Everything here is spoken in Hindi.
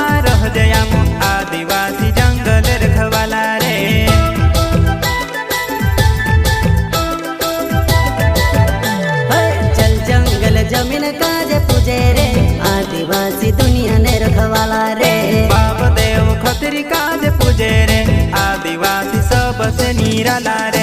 में रह जया आदिवासी जंगल रखवाला रे। चल जंगल जमीन काज पूजे रे आदिवासी दुनिया ने रखवाला रे। बाप देव खतरी काज पूजे रे आदिवासी सबसे निराला रे।